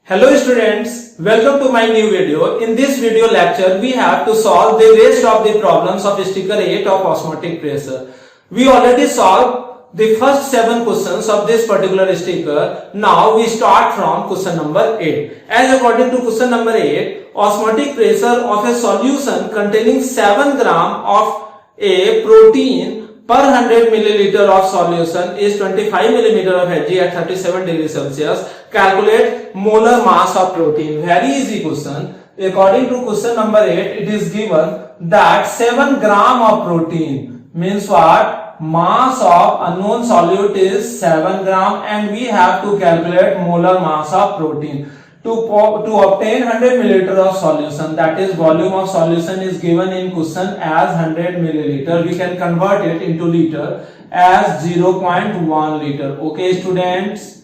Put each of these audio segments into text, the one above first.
Hello students, welcome to my new video. In this video lecture, we have to solve the rest of the problems of sticker 8 of osmotic pressure. We already solved the first 7 questions of this particular sticker. Now we start from question number 8. As according to question number 8, osmotic pressure of a solution containing 7 gram of a protein per 100 milliliter of solution is 25 millimeter of Hg at 37 degrees Celsius. Calculate molar mass of protein. Very easy question. According to question number 8, it is given that 7 gram of protein means what? Mass of unknown solute is 7 gram and we have to calculate molar mass of protein. To obtain 100 milliliter of solution, that is volume of solution is given in question as 100 milliliter. We can convert it into liter as 0.1 liter. Okay students.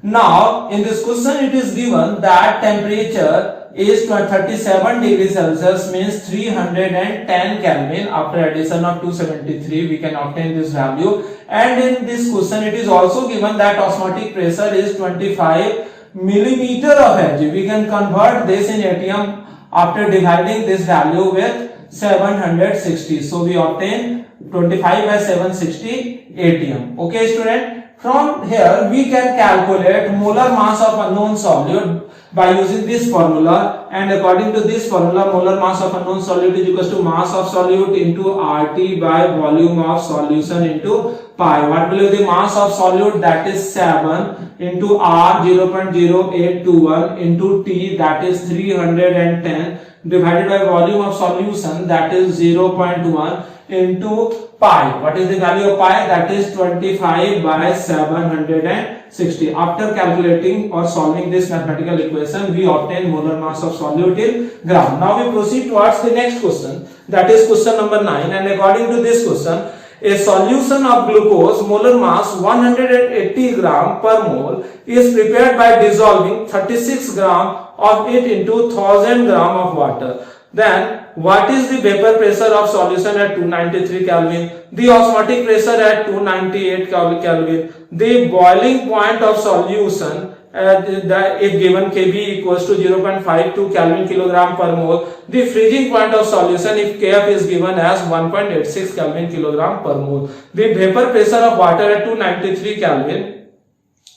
Now in this question it is given that temperature is 37 degrees Celsius means 310 Kelvin. After addition of 273 we can obtain this value, and in this question it is also given that osmotic pressure is 25 millimeter of Hg. We can convert this in atm after dividing this value with 760. So we obtain 25 by 760 atm. Okay student. From here we can calculate molar mass of unknown solute by using this formula, and according to this formula molar mass of unknown solute is equals to mass of solute into RT by volume of solution into pi. What will be the mass of solute? That is 7 into R 0.0821 into T, that is 310, divided by volume of solution, that is 0.1 into pi. What is the value of pi? That is 25 by 760. After calculating or solving this mathematical equation, we obtain molar mass of solute in gram. Now we proceed towards the next question, that is question number 9, and according to this question, a solution of glucose molar mass 180 gram per mole is prepared by dissolving 36 gram of it into 1000 gram of water. Then what is the vapor pressure of solution at 293 Kelvin, the osmotic pressure at 298 Kelvin, the boiling point of solution if given Kb equals to 0.52 Kelvin kilogram per mole, the freezing point of solution if Kf is given as 1.86 Kelvin kilogram per mole, the vapor pressure of water at 293 Kelvin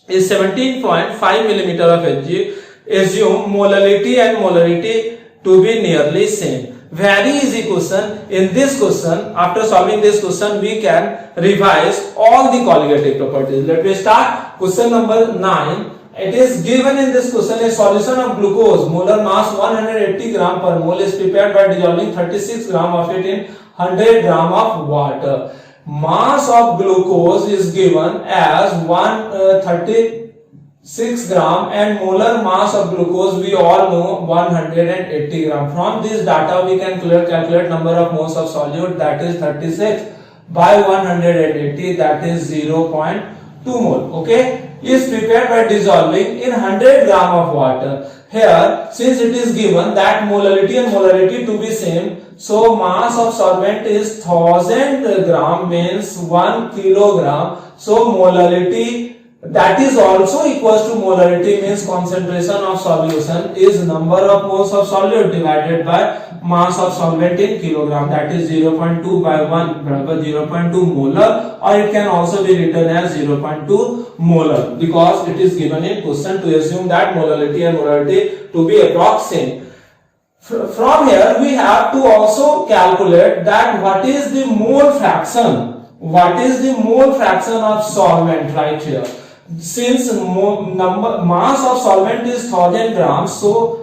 is 17.5 millimeter of Hg. Assume molality and molarity to be nearly same. Very easy question. In this question, after solving this question, we can revise all the colligative properties. Let me start. Question number 9. It is given in this question a solution of glucose molar mass 180 gram per mole is prepared by dissolving 36 gram of it in 100 gram of water. Mass of glucose is given as 136 gram and molar mass of glucose we all know 180 gram. From this data we can calculate number of moles of solute, that is 36 by 180, that is 0.2 mole. Okay, is prepared by dissolving in 100 gram of water. Here since it is given that molality and molarity to be same, so mass of solvent is 1000 gram means 1 kilogram. So molality, that is also equals to molarity means concentration of solution is number of moles of solute divided by mass of solvent in kilogram, that is 0.2 by 1 0.2 molar, or it can also be written as 0.2 molar because it is given in question to assume that molality and molarity to be approximate. From here we have to also calculate that what is the mole fraction, of solvent right here. Since mass of solvent is 1000 grams, so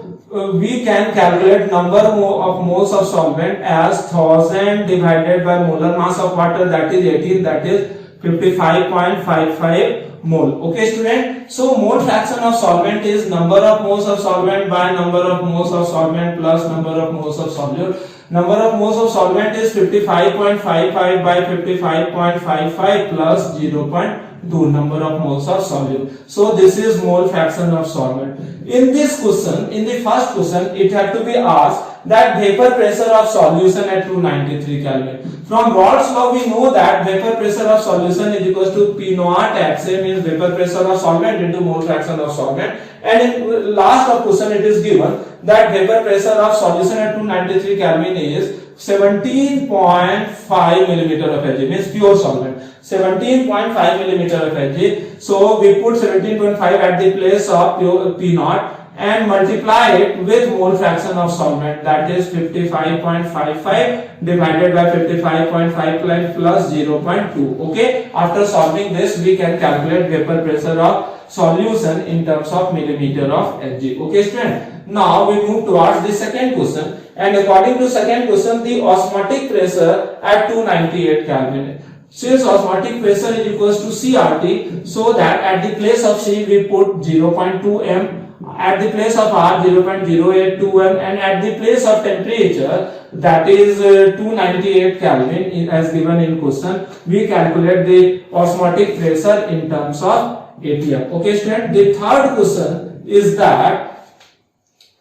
we can calculate number of moles of solvent as 1000 divided by molar mass of water, that is 18, that is 55.55 mole. Okay student. So mole fraction of solvent is number of moles of solvent by number of moles of solvent plus number of moles of solute. Number of moles of solvent is 55.55 by 55.55 plus 0.2 number of moles of solute. So this is mole fraction of solvent. In this question, in the first question, it had to be asked that vapor pressure of solution at 293 Kelvin. From Raoult's law we know that vapor pressure of solution is equals to P naught XA, means vapor pressure of solvent into mole fraction of solvent, and in last of question it is given that vapor pressure of solution at 293 Kelvin is 17.5 millimeter of Hg, means pure solvent, 17.5 millimeter of Hg. So we put 17.5 at the place of pure P naught and multiply it with mole fraction of solvent, that is 55.55 divided by 55.5 plus 0.2. Okay, after solving this we can calculate vapor pressure of solution in terms of millimeter of Hg. Okay student, now we move towards the second question, and according to second question, the osmotic pressure at 298 Kelvin. Since osmotic pressure is equals to CRT, so that at the place of C we put 0.2 m, at the place of R 0.082 m, and at the place of temperature, that is 298 Kelvin as given in question, we calculate the osmotic pressure in terms of ATM. Okay student, the third question is that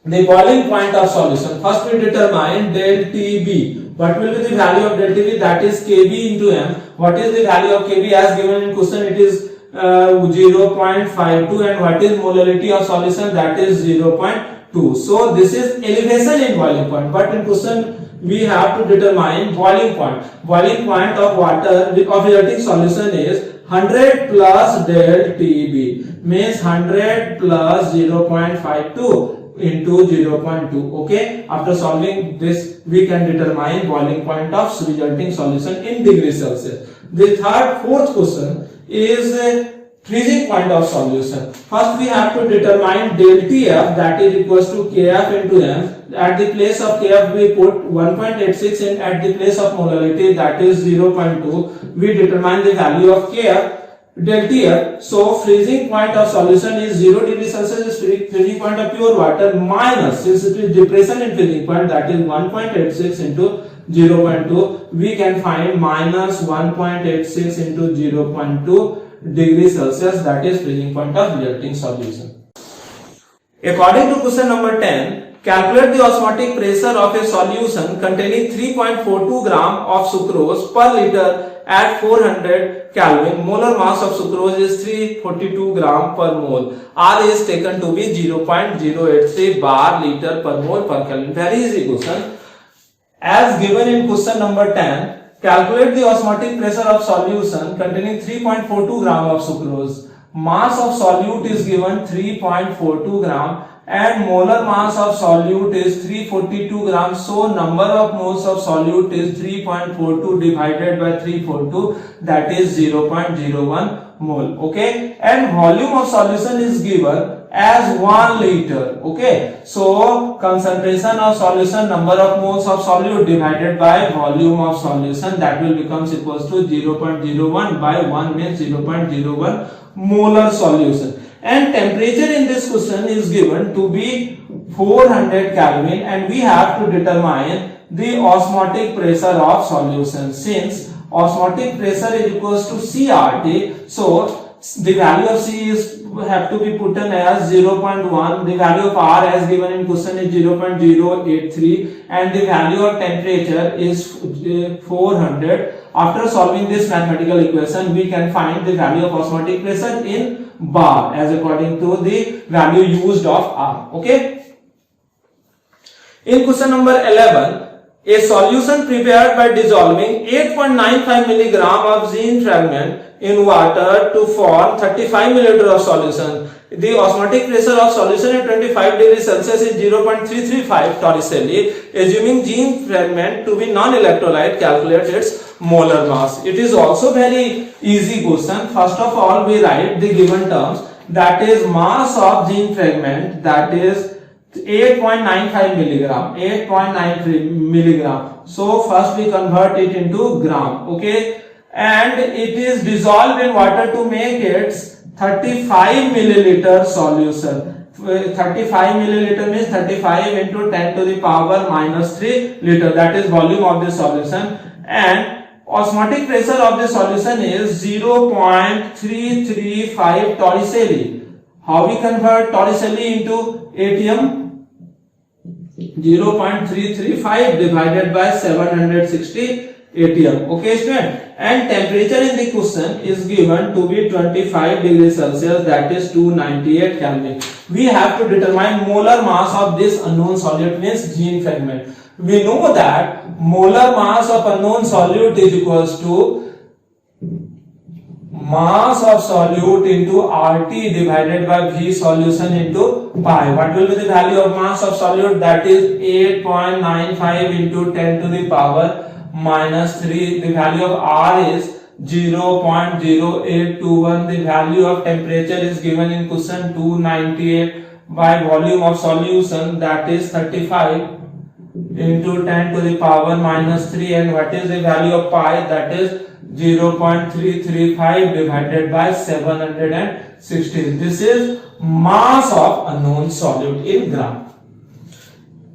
the boiling point of solution. First we determine del TB. What will be the value of del TB? That is Kb into m. What is the value of Kb as given in question? It is 0.52, and what is molarity of solution? That is 0.2. So this is elevation in boiling point, but in question we have to determine boiling point. Boiling point of water of resulting solution is 100 plus del TB, means 100 plus 0.52 into 0.2. Okay, after solving this we can determine boiling point of resulting solution in degrees Celsius. The fourth question is freezing point of solution. First we have to determine del TF, that is equals to Kf into m. At the place of Kf we put 1.86, and at the place of molarity, that is 0.2, we determine the value of Kf del TF. So freezing point of solution is 0 degrees Celsius is freezing point of pure water, minus, since it is depression in freezing point, that is 1.86 into 0.2, we can find minus 1.86 into 0.2 degrees Celsius, that is freezing point of resulting solution. According to question number 10, calculate the osmotic pressure of a solution containing 3.42 gram of sucrose per liter at 400 Kelvin. Molar mass of sucrose is 342 gram per mole. R is taken to be 0.083 bar liter per mole per Kelvin. Very easy question. As given in question number 10, calculate the osmotic pressure of solution containing 3.42 gram of sucrose. Mass of solute is given 3.42 gram and molar mass of solute is 342 grams. So number of moles of solute is 3.42 divided by 342, that is 0.01 mole. Okay, and volume of solution is given as 1 liter. Okay, so concentration of solution, number of moles of solute divided by volume of solution, that will becomes equals to 0.01 by 1, means 0.01 molar solution. And temperature in this question is given to be 400 Kelvin, and we have to determine the osmotic pressure of solution. Since osmotic pressure is equals to CRT, so the value of C is have to be put in as 0.1, the value of R as given in question is 0.083, and the value of temperature is 400. After solving this mathematical equation, we can find the value of osmotic pressure in bar as according to the value used of R. Okay. In question number 11, a solution prepared by dissolving 8.95 milligram of zinc fragment in water to form 35 milliliter of solution. The osmotic pressure of solution at 25 degrees Celsius is 0.335 torricelli. Assuming zinc fragment to be non-electrolyte, calculate its molar mass. It is also very easy question. First of all, we write the given terms, that is mass of zinc fragment, that is 8.95 milligram, 8.93 milligram. So first we convert it into gram. Okay, and it is dissolved in water to make its 35 milliliter solution. 35 milliliter means 35 into 10 to the power minus 3 liter, that is volume of the solution, and osmotic pressure of the solution is 0.335 torricelli. How we convert torricelli into ATM? 0.335 divided by 760 atm. Okay student, and temperature in the question is given to be 25 degrees Celsius, that is 298 Kelvin. We have to determine molar mass of this unknown solute, means gene fragment. We know that molar mass of unknown solute is equals to mass of solute into RT divided by V solution into pi. What will be the value of mass of solute? That is 8.95 into 10 to the power minus 3. The value of R is 0.0821. The value of temperature is given in question 298 by volume of solution, that is 35 into 10 to the power minus 3. And what is the value of pi? That is 0.335 divided by 760. This is mass of unknown solute in gram.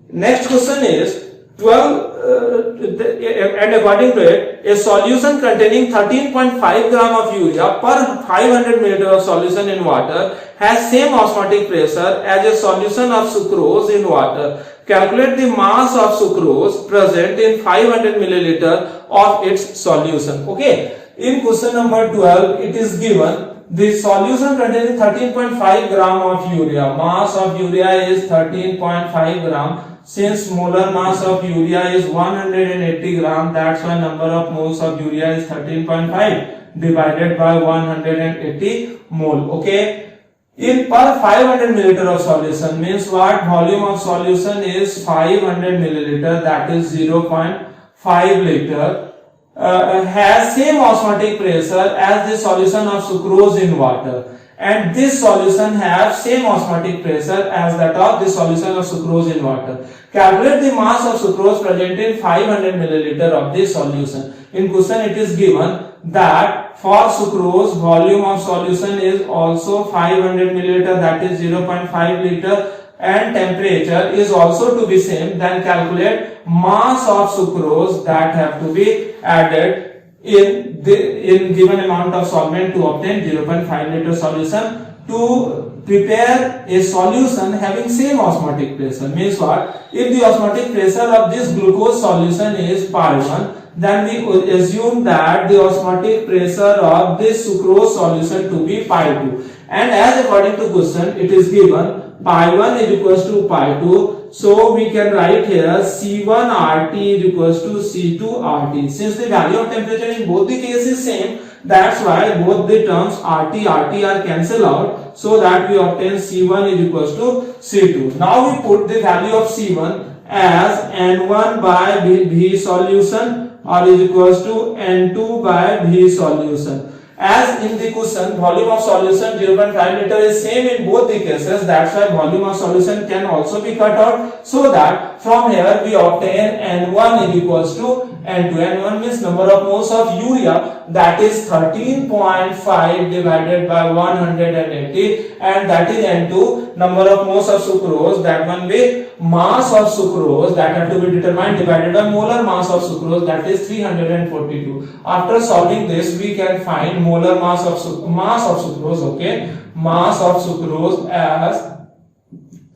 Next question is 12 and according to it, a solution containing 13.5 gram of urea per 500 ml of solution in water has same osmotic pressure as a solution of sucrose in water. Calculate the mass of sucrose present in 500 milliliter of its solution. Okay, in question number 12 it is given the solution containing 13.5 gram of urea. Mass of urea is 13.5 gram. Since molar mass of urea is 180 gram, that's why number of moles of urea is 13.5 divided by 180 mole. Okay, in per 500 milliliter of solution means what? Volume of solution is 500 milliliter, that is 0.5 liter. Has same osmotic pressure as the solution of sucrose in water, and this solution has same osmotic pressure as that of the solution of sucrose in water. Calculate the mass of sucrose present in 500 milliliter of this solution. In question it is given that for sucrose volume of solution is also 500 milliliter, that is 0.5 liter, and temperature is also to be same. Then calculate mass of sucrose that have to be added in given amount of solvent to obtain 0.5 liter solution. To prepare a solution having same osmotic pressure means what? If the osmotic pressure of this glucose solution is pi 1, then we assume that the osmotic pressure of this sucrose solution to be pi 2. And as according to question it is given pi 1 is equals to pi 2. So we can write here C1 RT is equals to C2 RT. Since the value of temperature in both the cases same, that's why both the terms RT are cancelled out, so that we obtain C1 is equals to C2. Now we put the value of C1 as N1 by V solution or is equals to N2 by V solution. As in the question volume of solution 0.5 liter is same in both the cases, that's why volume of solution can also be cut out, so that from here we obtain N1 is equals to N2. N1 means number of moles of urea, that is 13.5 divided by 180, and that is N2 number of moles of sucrose, that one be mass of sucrose that have to be determined divided by molar mass of sucrose, that is 342. After solving this we can find molar mass of sucrose. Okay, mass of sucrose as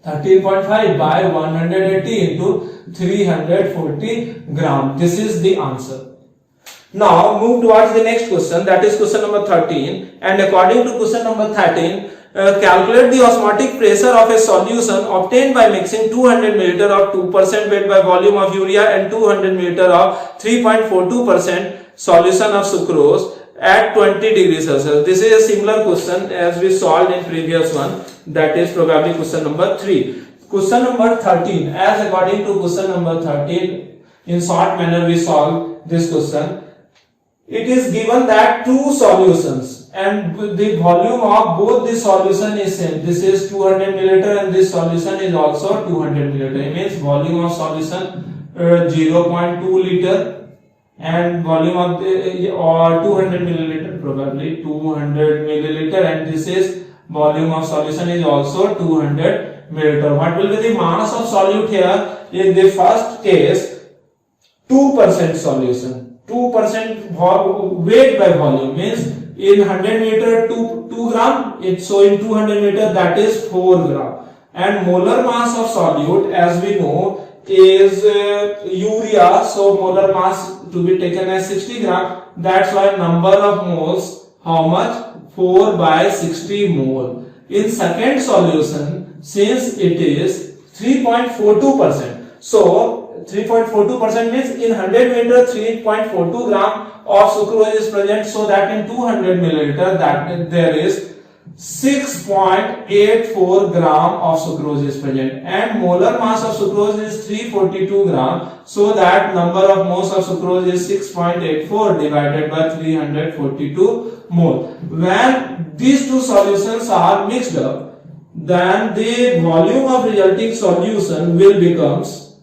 13.5 by 180 into 340 gram. This is the answer. Now move towards the next question, that is question number 13, and according to question number 13, calculate the osmotic pressure of a solution obtained by mixing 200 ml of 2% weight by volume of urea and 200 ml of 3.42% solution of sucrose at 20 degrees Celsius. This is a similar question as we solved in previous one, that is probably question number 3. Question number 13, as according to question number 13, in short manner we solve this question. It is given that two solutions and the volume of both the solution is same. This is 200 milliliter and this solution is also 200 milliliter. It means volume of solution 0.2 liter and volume of the, or 200 milliliter, probably 200 milliliter, and this is volume of solution is also 200 milliliter. What will be the mass of solute here? In the first case 2% solution, 2% weight by volume means in 100 meter 2 gram, so in 200 meter that is 4 gram, and molar mass of solute, as we know, is urea. So molar mass to be taken as 60 gram. That's why number of moles, how much? 4 by 60 mole. In second solution, since it is 3.42%, so 3.42% means in 100 meter 3.42 gram of sucrose is present, so that in 200 milliliter that there is 6.84 gram of sucrose is present, and molar mass of sucrose is 342 gram, so that number of moles of sucrose is 6.84 divided by 342 mole. When these two solutions are mixed up, then the volume of resulting solution will becomes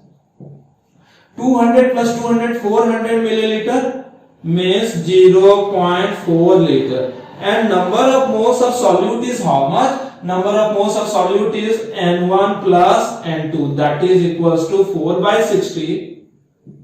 200 plus 200 400 milliliter means 0.4 liter, and number of moles of solute is how much? Number of moles of solute is N1 plus N2, that is equals to 4 by 60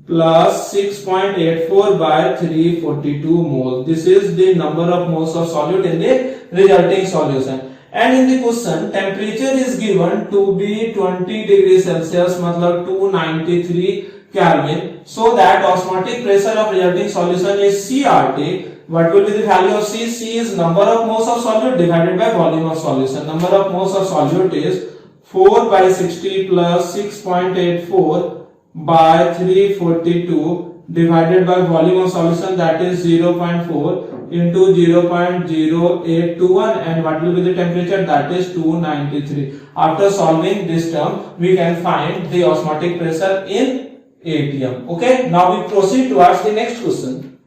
plus 6.84 by 342 mole. This is the number of moles of solute in the resulting solution. And in the question, temperature is given to be 20 degrees Celsius, matlab 293 Kelvin, so that osmotic pressure of resulting solution is CRT. What will be the value of C? C is number of moles of solute divided by volume of solution. Number of moles of solute is 4 by 60 plus 6.84 by 342 divided by volume of solution, that is 0.4 into 0.0821, and what will be the temperature? That is 293. After solving this term, we can find the osmotic pressure in ATM. Okay, now we proceed towards the next question.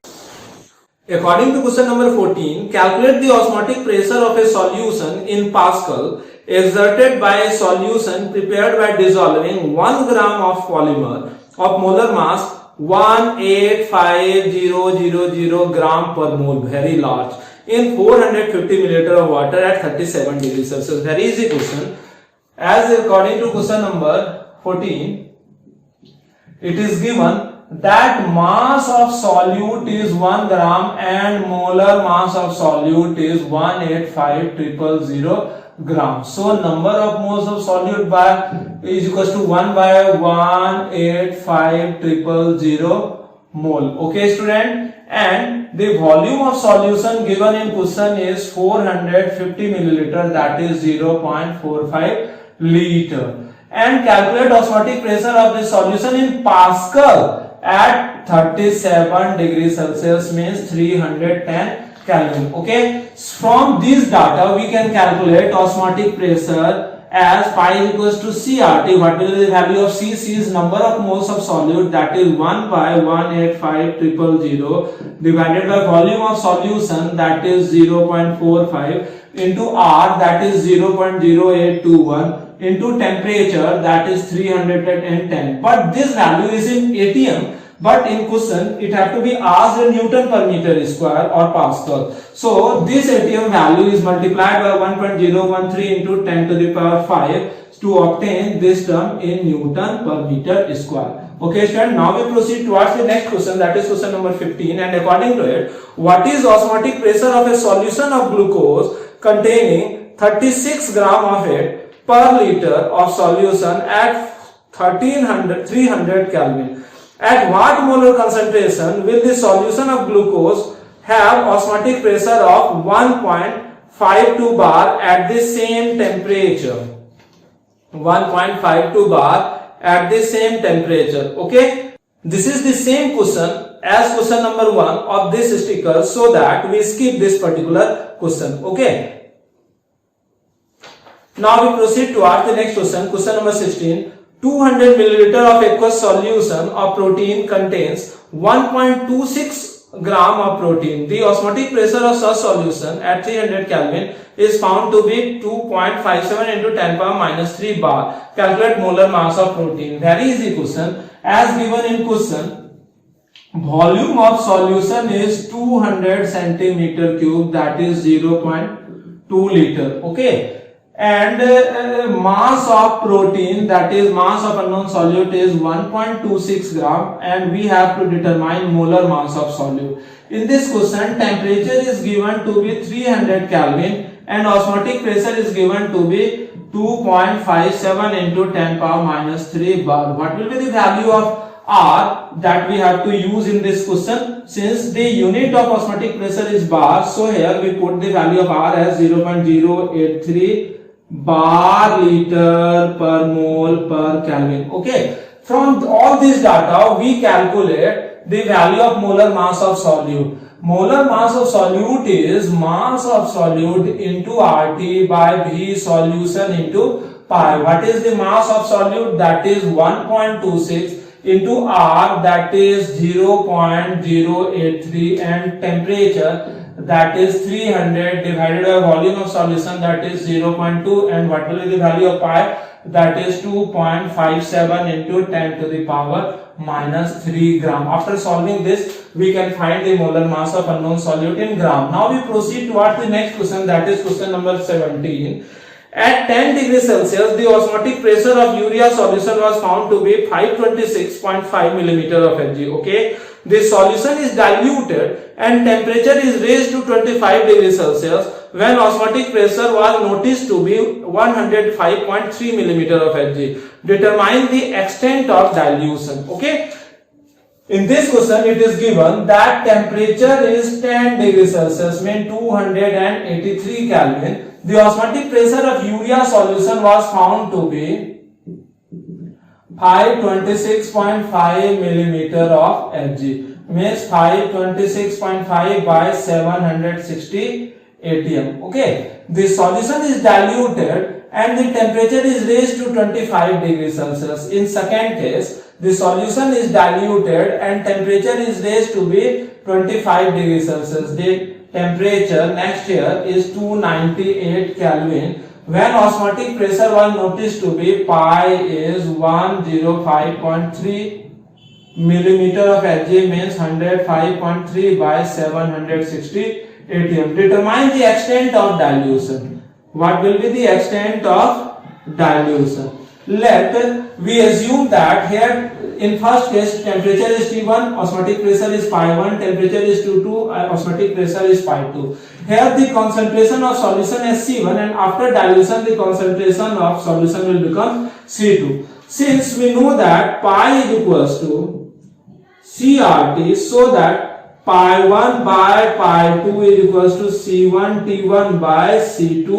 According to question number 14, calculate the osmotic pressure of a solution in Pascal exerted by a solution prepared by dissolving 1 gram of polymer of molar mass 185,000 gram per mole, very large, in 450 milliliter of water at 37 degrees Celsius. Very easy question. As according to question number 14, it is given that mass of solute is 1 gram and molar mass of solute is 185,000 gram. So number of moles of solute by is equals to 1 by 185,000 mole. Okay, student, and the volume of solution given in question is 450 milliliter, that is 0.45 liter. And calculate osmotic pressure of the solution in Pascal at 37 degrees Celsius means 310 Kelvin. Okay, from this data we can calculate osmotic pressure as pi equals to CRT. What will be the value of C? C is number of moles of solute, that is 1 by 185,000 divided by volume of solution, that is 0.45 into R, that is 0.0821 into temperature, that is 310. But this value is in ATM, but in question it have to be asked in Newton per meter square or Pascal. So this ATM value is multiplied by 1.013 into 10 to the power 5 to obtain this term in Newton per meter square. Okay, student, now we proceed towards the next question, that is question number 15, and according to it, what is osmotic pressure of a solution of glucose containing 36 gram of it per liter of solution at 300 Kelvin? At what molar concentration will the solution of glucose have osmotic pressure of 1.52 bar at the same temperature? 1.52 bar at the same temperature. Okay, this is the same question as question number 1 of this sticker, so that we skip this particular question. Okay, now we proceed towards the next question, question number 16. 200 milliliter of aqueous solution of protein contains 1.26 gram of protein. The osmotic pressure of such solution at 300 Kelvin is found to be 2.57 into 10 power minus 3 bar. Calculate molar mass of protein. Very easy question. As given in question, volume of solution is 200 centimeter cube, that is 0.2 liter. Okay, and mass of protein, that is mass of unknown solute, is 1.26 gram, and we have to determine molar mass of solute. In this question, temperature is given to be 300 Kelvin and osmotic pressure is given to be 2.57 into 10 power minus 3 bar. What will be the value of R that we have to use in this question? Since the unit of osmotic pressure is bar, so here we put the value of R as 0.083 bar liter per mole per Kelvin. Okay. From all this data, we calculate the value of molar mass of solute. Molar mass of solute is mass of solute into RT by V solution into pi. What is the mass of solute? That is 1.26 into R, that is 0.083, and temperature, that is 300, divided by volume of solution, that is 0.2, and what will be the value of pi? That is 2.57 into 10 to the power minus 3 gram. After solving this, we can find the molar mass of unknown solute in gram. Now we proceed towards the next question, that is question number 17. At 10 degrees Celsius, the osmotic pressure of urea solution was found to be 526.5 millimeter of Hg. Okay, the solution is diluted and temperature is raised to 25 degrees Celsius when osmotic pressure was noticed to be 105.3 millimeter of Hg. Determine the extent of dilution. Okay. In this question, it is given that temperature is 10 degrees Celsius, means 283 Kelvin. The osmotic pressure of urea solution was found to be 526.5 millimeter of Hg, means 526.5 by 760 atm. Okay, the solution is diluted and the temperature is raised to 25 degrees Celsius. In second case, the solution is diluted and temperature is raised to be 25 degrees Celsius. The temperature next here is 298 Kelvin when osmotic pressure was noticed to be pi is 105.3 millimeter of Hg, means 105.3 by 760 atm. Determine the extent of dilution. What will be the extent of dilution? Let we assume that here in first case temperature is T1, osmotic pressure is pi1, temperature is T2, osmotic pressure is pi2. Here the concentration of solution is C1 and after dilution the concentration of solution will become C2. Since we know that pi is equals to CRT, so that pi1 by pi2 is equals to C1 T1 by C2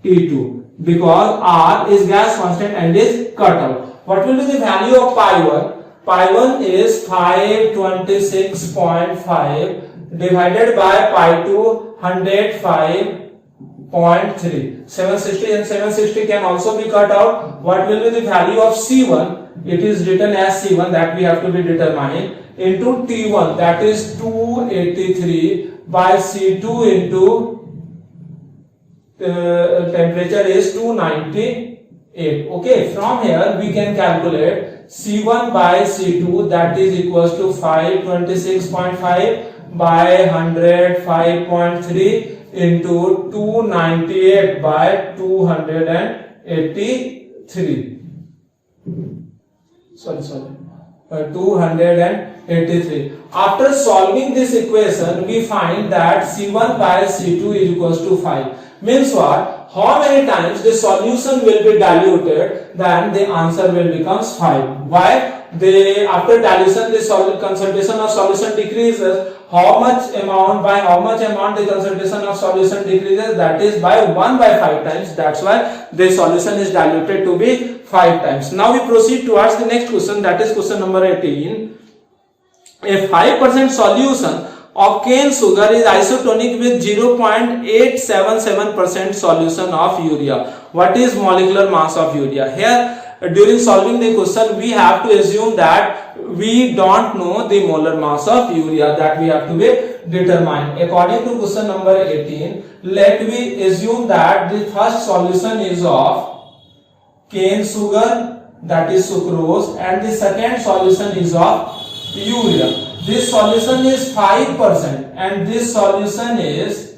T2, because R is gas constant and is cut out. What will be the value of pi1? Pi1 is 526.5 divided by pi2 105.3. 760 and 760 can also be cut out. What will be the value of C1? It is written as C1, that we have to be determined, into T1, that is 283 by C2 into temperature is 298. Okay, from here we can calculate C1 by C2, that is equals to 526.5 by 105.3 into 298 by 283. 283. After solving this equation, we find that C1 by C2 is equals to 5. Means what? How many times the solution will be diluted, then the answer will become 5. Why? After dilution the concentration of solution decreases. How much amount the concentration of solution decreases? That is by 1 by 5 times. That's why the solution is diluted to be 5 times. Now we proceed towards the next question, that is question number 18. A 5% solution of cane sugar is isotonic with 0.877% solution of urea. What is molecular mass of urea? Here during solving the question we have to assume that we don't know the molar mass of urea, that we have to be determined. According to question number 18, let me assume that the first solution is of cane sugar, that is sucrose, and the second solution is of urea. This solution is 5% and this solution is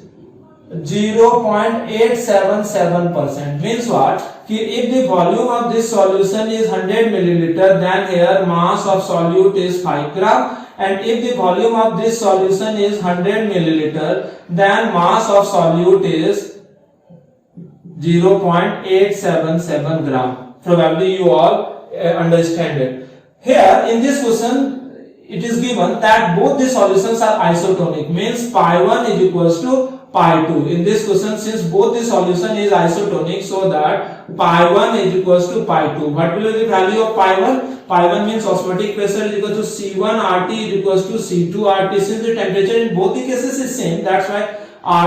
0.877%. Means what? If the volume of this solution is 100 milliliter, then here mass of solute is 5 gram, and if the volume of this solution is 100 milliliter, then mass of solute is 0.877 gram. Probably you all understand it. Here in this question it is given that both the solutions are isotonic, means pi 1 is equals to pi 2. In this question, since both the solution is isotonic, so that pi 1 is equals to pi 2. What will be the value of pi 1? Pi 1 means osmotic pressure is equal to C1 RT is equals to C2 RT. Since the temperature in both the cases is same, that's why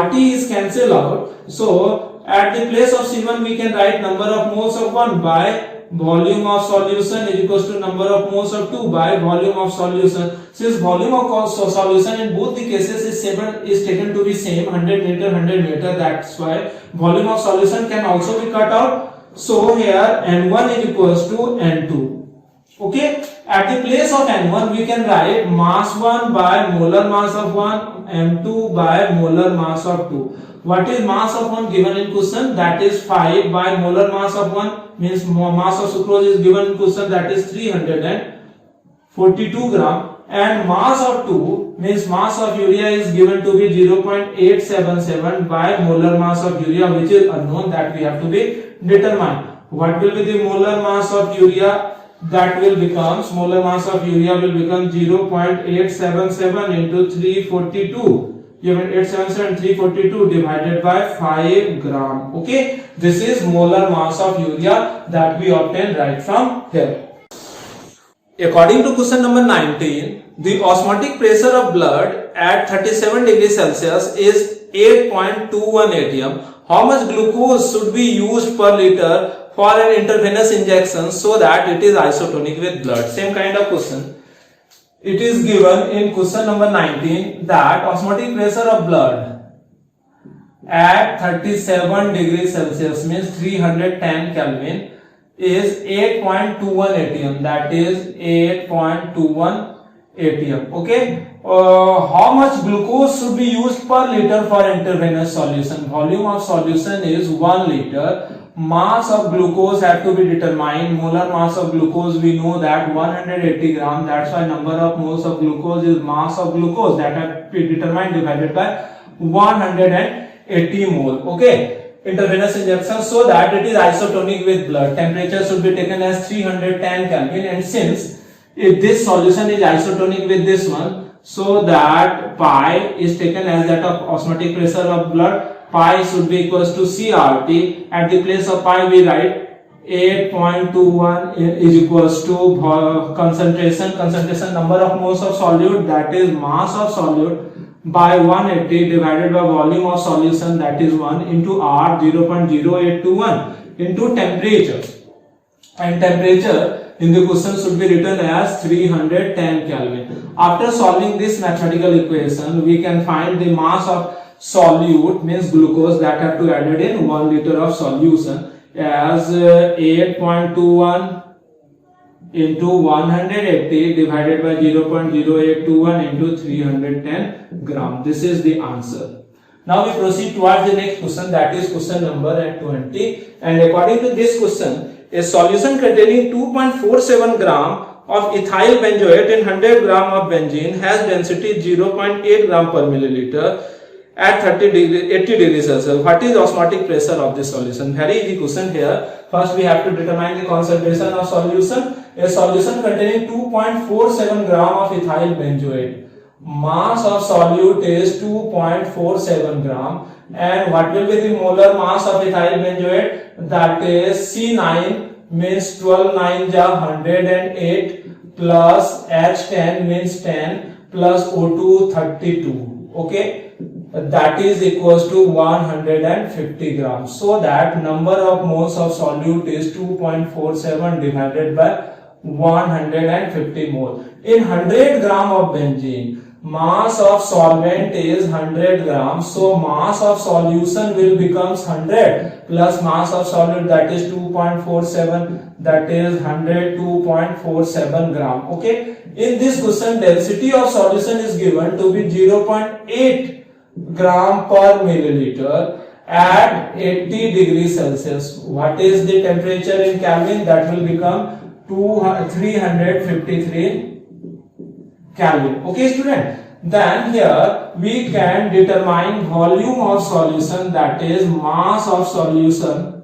RT is cancelled out. So at the place of C1 we can write number of moles of 1 by volume of solution is equals to number of moles of 2 by volume of solution. Since volume of solution in both the cases is taken to be same, 100 meter 100 meter, that's why volume of solution can also be cut out. So here N1 is equals to N2. Okay, at the place of N1 we can write mass 1 by molar mass of 1, M2 by molar mass of 2. What is mass of 1 given in question? That is 5 by molar mass of 1, means mass of sucrose is given in question, that is 342 gram, and mass of 2 means mass of urea is given to be 0.877 by molar mass of urea, which is unknown, that we have to be determined. What will be the molar mass of urea? That will become, molar mass of urea will become 0.877 into 342. 877 342 divided by 5 gram. Okay, this is molar mass of urea that we obtain right from here. According to question number 19, the osmotic pressure of blood at 37 degrees Celsius is 8.21 atm. How much glucose should be used per liter for an intravenous injection so that it is isotonic with blood? Same kind of question. It is given in question number 19 that osmotic pressure of blood at 37 degrees Celsius, means 310 Kelvin, is 8.21 atm. That is 8.21 atm. Okay. How much glucose should be used per liter for intravenous solution? Volume of solution is 1 liter. Mass of glucose have to be determined. Molar mass of glucose we know that 180 gram. That's why number of moles of glucose is mass of glucose that have to be determined divided by 180 mole. Okay. Intravenous injection so that it is isotonic with blood. Temperature should be taken as 310 Kelvin, and since if this solution is isotonic with this one, so that pi is taken as that of osmotic pressure of blood. Pi should be equals to CRT. At the place of pi we write 8.21 is equals to concentration number of moles of solute, that is mass of solute, by 180 divided by volume of solution, that is 1, into R 0.0821 into temperature, and temperature in the question should be written as 310 Kelvin. After solving this mathematical equation, we can find the mass of solute, means glucose, that have to added in 1 liter of solution as 8.21 into 180 divided by 0.0821 into 310 gram. This is the answer. Now we proceed towards the next question, that is question number 20. And according to this question, a solution containing 2.47 gram of ethyl benzoate in 100 gram of benzene has density 0.8 gram per milliliter at 80 degrees Celsius. What is the osmotic pressure of this solution? Very easy question here. First we have to determine the concentration of solution. A solution containing 2.47 gram of ethyl benzoate. Mass of solute is 2.47 gram. And what will be the molar mass of ethyl benzoate? That is C9, means 12 9 ja 108 plus H10 means 10 plus O2 32. Okay. That is equals to 150 grams. So that number of moles of solute is 2.47 divided by 150 mole. In 100 gram of benzene, mass of solvent is 100 grams. So mass of solution will becomes 100 plus mass of solute, that is 2.47, that is 102.47 gram. Okay. In this question, density of solution is given to be 0.8 gram per milliliter at 80 degrees Celsius. What is the temperature in Kelvin? That will become 353 Kelvin. Okay, student. then here we can determine volume of solution, that is mass of solution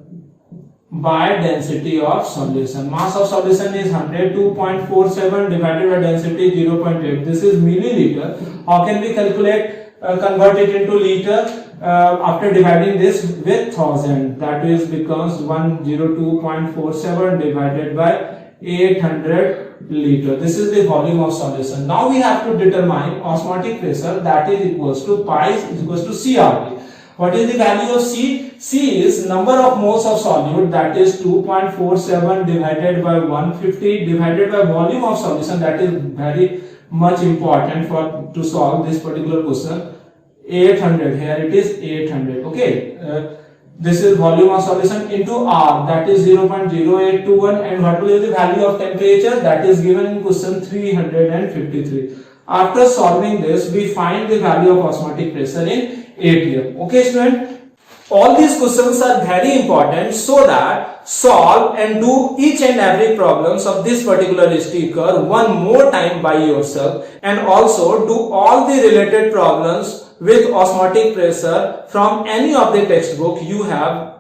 by density of solution. Mass of solution is 102.47 divided by density 0.8. This is milliliter. How can we calculate, convert it into liter? After dividing this with 1000, that is becomes 102.47 divided by 800 liter. This is the volume of solution. Now we have to determine osmotic pressure, that is equals to pi is equals to CRT. What is the value of C? C is number of moles of solute, that is 2.47 divided by 150 divided by volume of solution, that is very much important for to solve this particular question. 800, here it is 800. Okay, this is volume of solution into R, that is 0.0821, and what will be the value of temperature, that is given in question 353. After solving this, we find the value of osmotic pressure in ATM. Okay, student. All these questions are very important, so that solve and do each and every problems of this particular sticker one more time by yourself, and also do all the related problems with osmotic pressure from any of the textbook you have